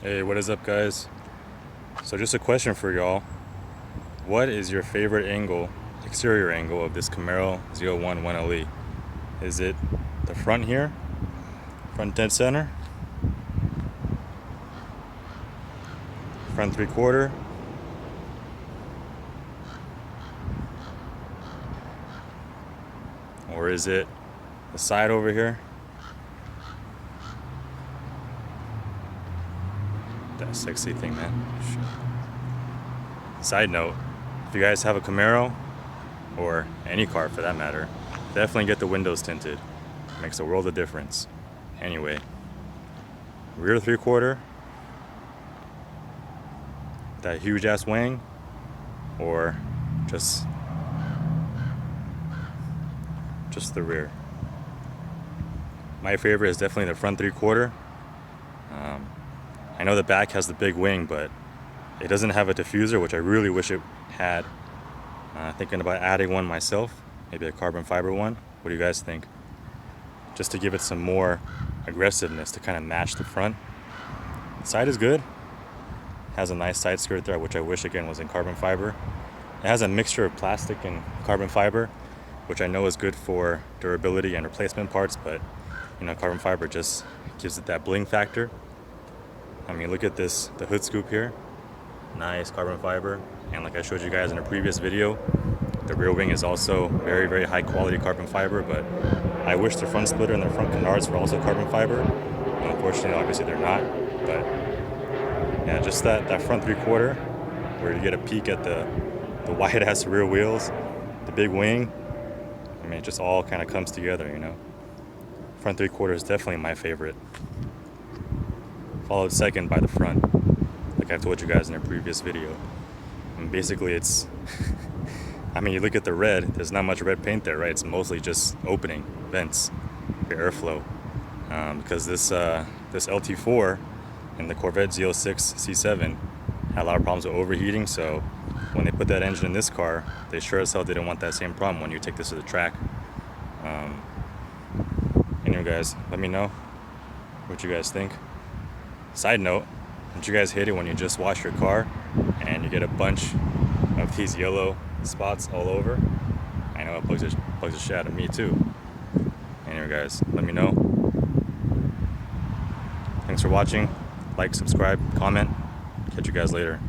Hey, what is up, guys? So just a question for y'all. What is your favorite angle, exterior angle of this Camaro ZL1 1LE? Is it the front here? Front dead center? Front 3/4? Or is it the side over here? That sexy thing, man. Side note, if you guys have a Camaro, or any car for that matter, definitely get the windows tinted. It makes a world of difference. Anyway, rear 3/4, that huge ass wing, or just the rear. My favorite is definitely the front 3/4. I know the back has the big wing, but it doesn't have a diffuser, which I really wish it had. Thinking about adding one myself, maybe a carbon fiber one. What do you guys think? Just to give it some more aggressiveness to kind of match the front. The side is good. Has a nice side skirt there, which I wish again was in carbon fiber. It has a mixture of plastic and carbon fiber, which I know is good for durability and replacement parts, but you know, carbon fiber just gives it that bling factor. I mean, look at this, the hood scoop here. Nice carbon fiber. And like I showed you guys in a previous video, the rear wing is also very, very high quality carbon fiber, but I wish the front splitter and the front canards were also carbon fiber. Unfortunately, obviously they're not, but yeah, just that front 3/4 where you get a peek at the wide ass rear wheels, the big wing. I mean, it just all kind of comes together, you know. Front 3/4 is definitely my favorite. Followed second by the front, like I told you guys in a previous video. And basically it's, I mean, you look at the red, there's not much red paint there, right? It's mostly just opening, vents, for airflow. Because this LT4 and the Corvette Z06 C7 had a lot of problems with overheating, so when they put that engine in this car, they sure as hell didn't want that same problem when you take this to the track. Anyway, guys, let me know what you guys think. Side note, don't you guys hate it when you just wash your car and you get a bunch of these yellow spots all over? I know it bugs the shit out of me too. Anyway, guys, let me know. Thanks for watching. Like, subscribe, comment. Catch you guys later.